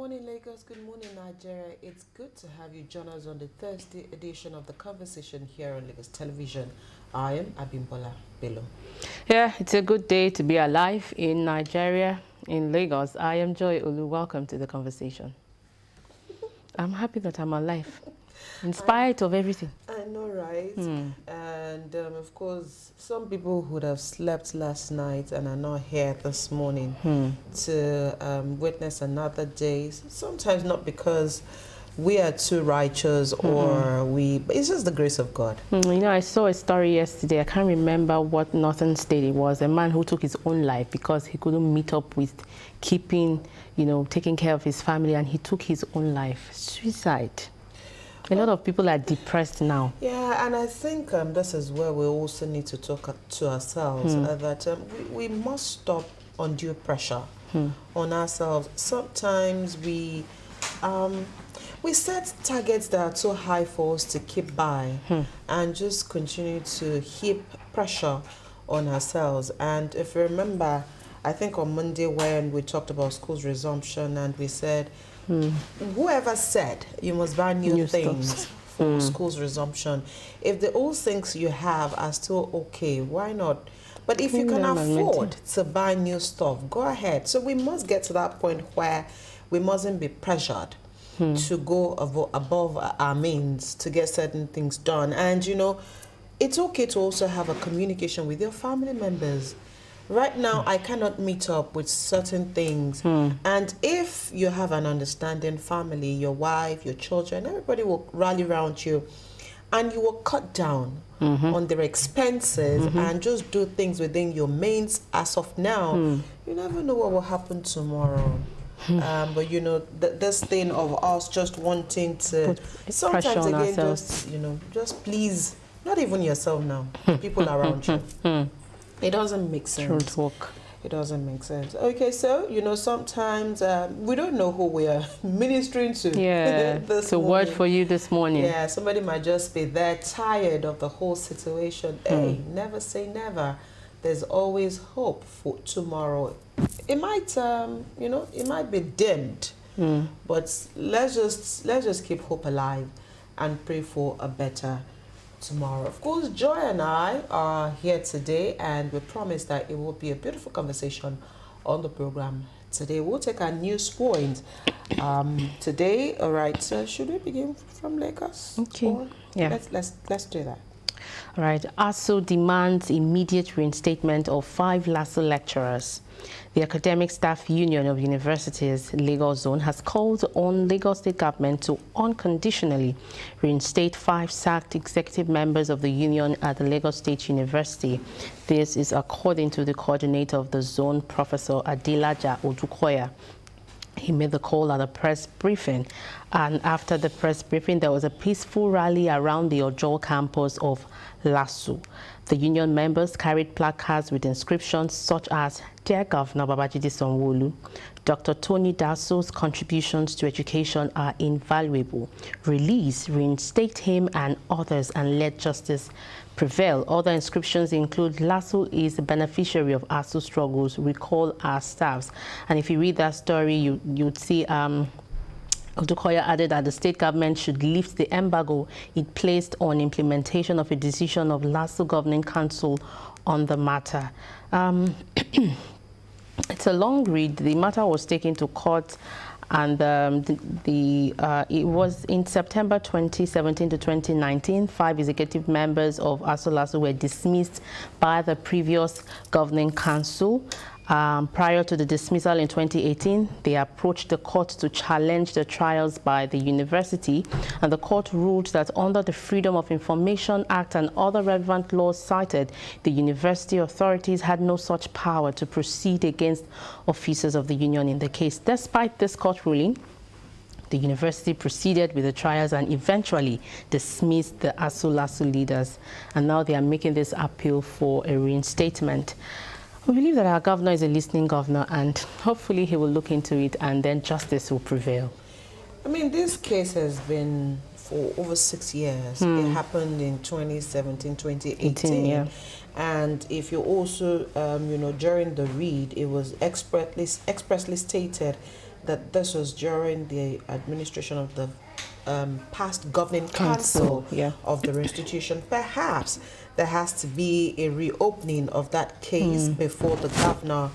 morning, Lagos. Good morning, Nigeria. It's good to have you join us on the Thursday edition of The Conversation here on Lagos Television. I am Abimbola Bello. Yeah, it's a good day to be alive in Nigeria, in Lagos. I am Joy Olu. Welcome to The Conversation. I'm happy that I'm alive, in spite of everything. I know, right? And of course, some people would have slept last night and are not here this morning to witness another day. Sometimes not because we are too righteous or but it's just the grace of God. You know, I saw a story yesterday. I can't remember what northern state it was. A man who took his own life because he couldn't meet up with taking care of his family, and he took his own life. Suicide. A lot of people are depressed now. Yeah, and I think this is where we also need to talk to ourselves that we must stop undue pressure on ourselves. Sometimes we set targets that are too high for us to keep by and just continue to heap pressure on ourselves. And if you remember, I think on Monday when we talked about school's resumption and we said, whoever said you must buy new things for school's resumption, if the old things you have are still okay, why not? But if you can afford to buy new stuff, go ahead. So we must get to that point where we mustn't be pressured to go above our means to get certain things done. And, it's okay to also have a communication with your family members. Right now, I cannot meet up with certain things. And if you have an understanding family, your wife, your children, everybody will rally around you. And you will cut down on their expenses and just do things within your means as of now. You never know what will happen tomorrow. But this thing of us just wanting to sometimes again just please not even yourself now, people around you. It doesn't make sense. It doesn't make sense. Okay, so sometimes we don't know who we are ministering to. Yeah, it's a word for you this morning. Yeah, somebody might just be there tired of the whole situation. Hey, never say never. There's always hope for tomorrow. It might, it might be dimmed, but let's just keep hope alive and pray for a better tomorrow. Of course, Joy and I are here today, and we promise that it will be a beautiful conversation on the program today. We'll take our news point today. All right. So, should we begin from Lagos? Okay. Or yeah. Let's do that. All right. ASUU demands immediate reinstatement of 5 LASU lecturers. The Academic Staff Union of Universities Lagos Zone has called on Lagos State government to unconditionally reinstate 5 sacked executive members of the union at the Lagos State University. This is according to the coordinator of the zone, Professor Adilaja Odukoya. He made the call at a press briefing, and after the press briefing, there was a peaceful rally around the Ojol campus of LASU. The union members carried placards with inscriptions such as, "Dear Governor Babajide Sanwo-Olu, Dr. Tony Daso's contributions to education are invaluable. Release, reinstate him and others, and let justice prevail." Other inscriptions include, "LASU is the beneficiary of ASUU struggles. Recall our staffs." And if you read that story, you'd see Odukoya added that the state government should lift the embargo it placed on implementation of a decision of LASU Governing Council on the matter. It's a long read. The matter was taken to court, and it was in September 2017 to 2019. 5 executive members of ASUU LASU were dismissed by the previous Governing Council. Prior to the dismissal in 2018, they approached the court to challenge the trials by the university, and the court ruled that under the Freedom of Information Act and other relevant laws cited, the university authorities had no such power to proceed against officers of the union in the case. Despite this court ruling, the university proceeded with the trials and eventually dismissed the ASUU LASU leaders, and now they are making this appeal for a reinstatement. We believe that our governor is a listening governor, and hopefully he will look into it and then justice will prevail. I mean, this case has been for over 6 years. It happened in 2017, 2018. Yeah. And if you also, during the read, it was expressly stated that this was during the administration of the past governing council of the institution. Perhaps there has to be a reopening of that case before the governor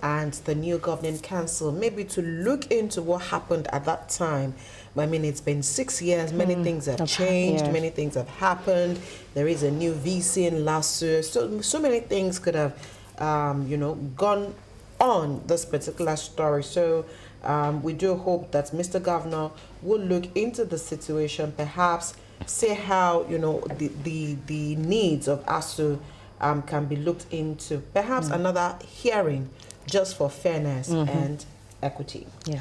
and the new governing council, maybe to look into what happened at that time. I mean, it's been 6 years, many things have changed, many things have happened. There is a new VC in LASU, so many things could have, gone on this particular story. So we do hope that Mr. Governor will look into the situation, perhaps see how, the needs of ASU can be looked into. Perhaps another hearing just for fairness and equity. Yeah.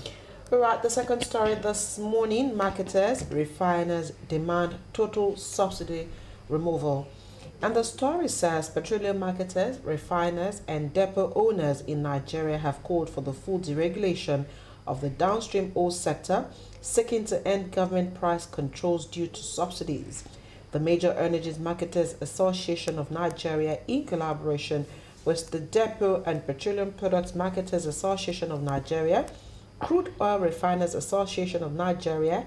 All right, the second story this morning, marketers, refiners demand total subsidy removal. And the story says petroleum marketers, refiners, and depot owners in Nigeria have called for the full deregulation of the downstream oil sector, seeking to end government price controls due to subsidies. The Major Energies Marketers Association of Nigeria, in collaboration with the Depot and Petroleum Products Marketers Association of Nigeria, Crude Oil Refiners Association of Nigeria,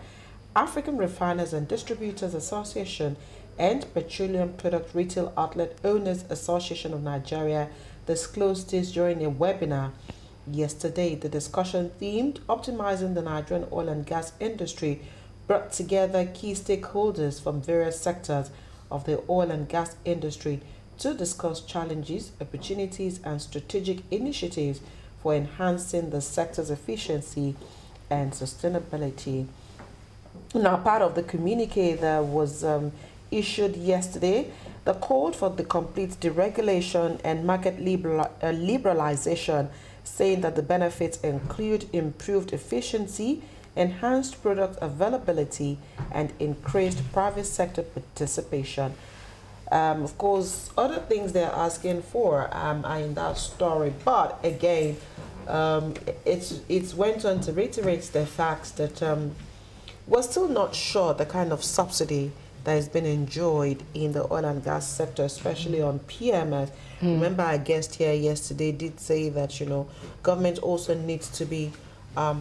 African Refiners and Distributors Association, and Petroleum Product Retail Outlet Owners Association of Nigeria disclosed this during a webinar yesterday. The discussion, themed Optimizing the Nigerian Oil and Gas Industry, brought together key stakeholders from various sectors of the oil and gas industry to discuss challenges, opportunities, and strategic initiatives for enhancing the sector's efficiency and sustainability. Now, part of the communique that was issued yesterday, the call for the complete deregulation and market liberalization, saying that the benefits include improved efficiency, enhanced product availability, and increased private sector participation. Of course, other things they're asking for are in that story, but again, it's went on to reiterate the fact that we're still not sure the kind of subsidy that has been enjoyed in the oil and gas sector, especially on PMS. Remember, our guest here yesterday did say that, government also needs to be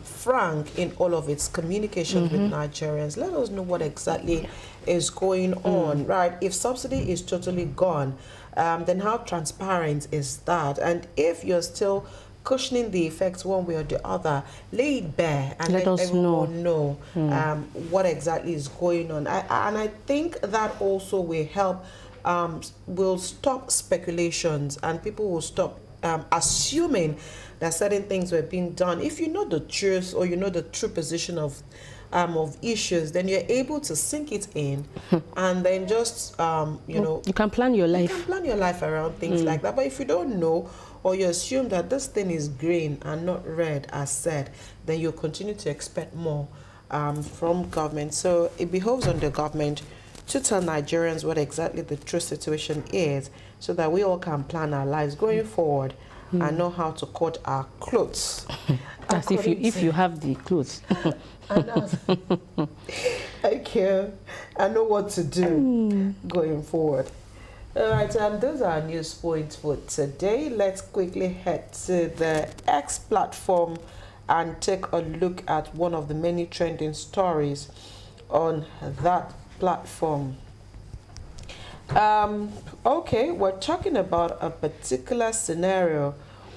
frank in all of its communications with Nigerians. Let us know what exactly is going on, right? If subsidy is totally gone, then how transparent is that? And if you're still cushioning the effects one way or the other, lay it bare and let us know what exactly is going on. And I think that also will help, will stop speculations, and people will stop assuming that certain things were being done. If you know the truth, or you know the true position of issues, then you're able to sink it in and then just you can plan your life. You can plan your life around things like that. But if you don't know, or you assume that this thing is green and not red as said, then you'll continue to expect more from government. So it behoves on the government to tell Nigerians what exactly the true situation is, so that we all can plan our lives going forward and know how to cut our clothes. As if you have the clothes. Okay, I know what to do going forward. All right, those are our news points for today. Let's quickly head to the X platform and take a look at one of the many trending stories on that platform. Okay, we're talking about a particular scenario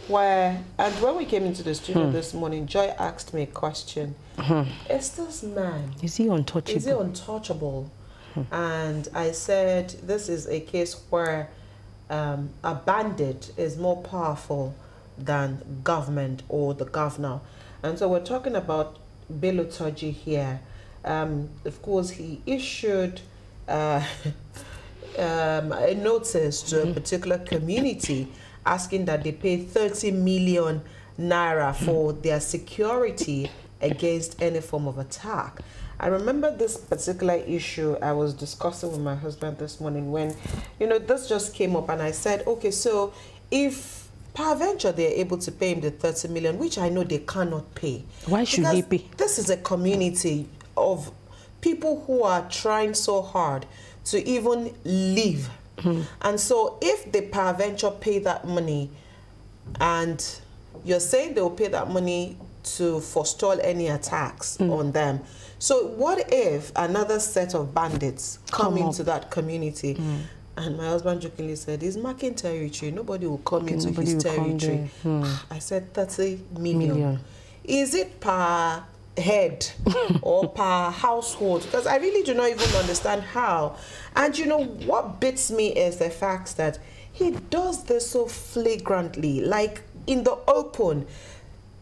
where, and when we came into the studio this morning, Joy asked me a question. Is this man, is he untouchable? Is he untouchable? And I said, this is a case where a bandit is more powerful than government or the governor. And so we're talking about Bello Turji here. Of course, he issued a notice to a particular community asking that they pay 30 million naira for their security against any form of attack. I remember this particular issue I was discussing with my husband this morning when, this just came up, and I said, okay, so if peradventure they're able to pay him the 30 million, which I know they cannot pay. Why should he pay? This is a community of people who are trying so hard to even live. And so if they peradventure pay that money, and you're saying they'll pay that money to forestall any attacks on them. So what if another set of bandits come into that community? And my husband jokingly said, he's marking territory. Nobody will come into his territory. I said 30 million. Is it per head or per household? Because I really do not even understand how. And you know, what beats me is the fact that he does this so flagrantly, like in the open.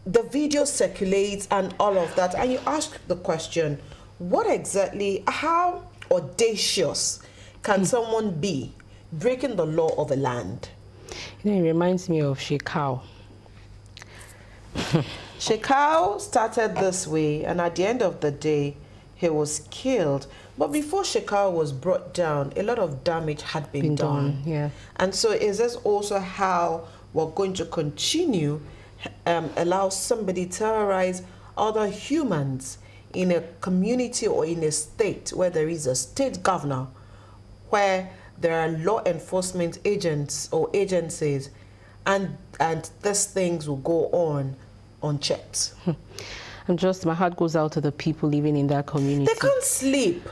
The video circulates and all of that. And you ask the question, what exactly, how audacious can someone be breaking the law of a land? You know, it reminds me of Shekau. Shekau started this way, and at the end of the day, he was killed. But before Shekau was brought down, a lot of damage had been done. Yeah. And so is this also how we're going to continue allow somebody to terrorize other humans in a community or in a state where there is a state governor, where there are law enforcement agents or agencies, and these things will go on unchecked? And just my heart goes out to the people living in that community. They can't sleep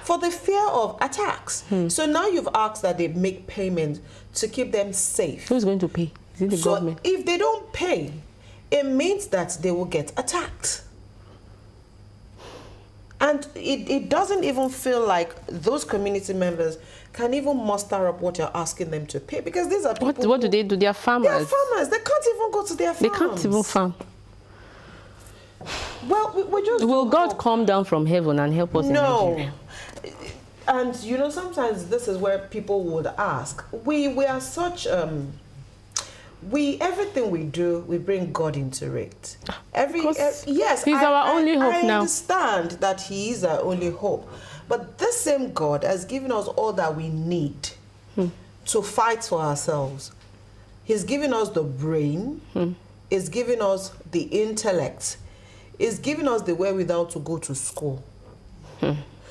for the fear of attacks. So now you've asked that they make payment to keep them safe. Who's going to pay? Is it the government? So if they don't pay, it means that they will get attacked. And it doesn't even feel like those community members can even muster up what you're asking them to pay, because these are people. What do they do? They are farmers. They are farmers. They can't even go to their farms. They can't even farm. Well, we just. Will God come down from heaven and help us in Nigeria? And you know, sometimes this is where people would ask. We are such everything we do, we bring God into it. Yes, He's our only hope now. I understand that He is our only hope, but this same God has given us all that we need to fight for ourselves. He's given us the brain. He's given us the intellect. He's given us the wherewithal to go to school.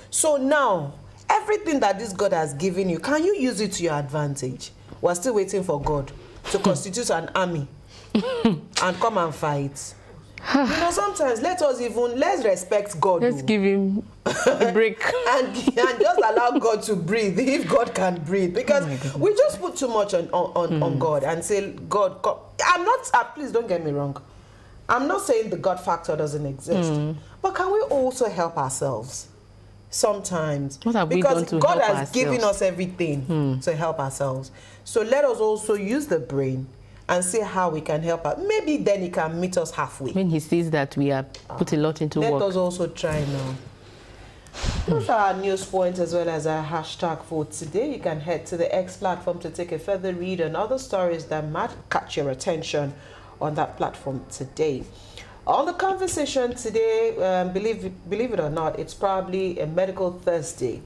So now, everything that this God has given you, can you use it to your advantage? We're still waiting for God to constitute an army and come and fight. You know, sometimes let's respect God. Let's give Him a break. and just allow God to breathe, if God can breathe. Because we just put too much on God and say, God, please don't get me wrong. I'm not saying the God factor doesn't exist. But can we also help ourselves? Sometimes, what have because we done to God help has ourselves? given us everything to help ourselves. So let us also use the brain and see how we can help out. Maybe then He can meet us halfway. When He sees that we have put a lot into work. Let us also try now. Those are our news points as well as our hashtag for today. You can head to the X platform to take a further read on other stories that might catch your attention on that platform today. On the conversation today, believe it or not, it's probably a medical Thursday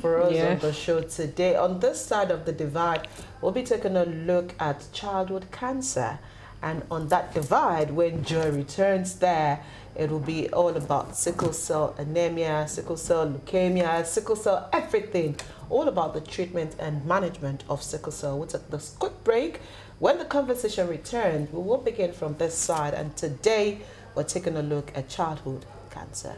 for us on the show today. On this side of the divide, we'll be taking a look at childhood cancer. And on that divide, when Joy returns there, it will be all about sickle cell anemia, sickle cell leukemia, sickle cell everything, all about the treatment and management of sickle cell. We'll take this quick break. When the conversation returns, we will begin from this side, and today we're taking a look at childhood cancer.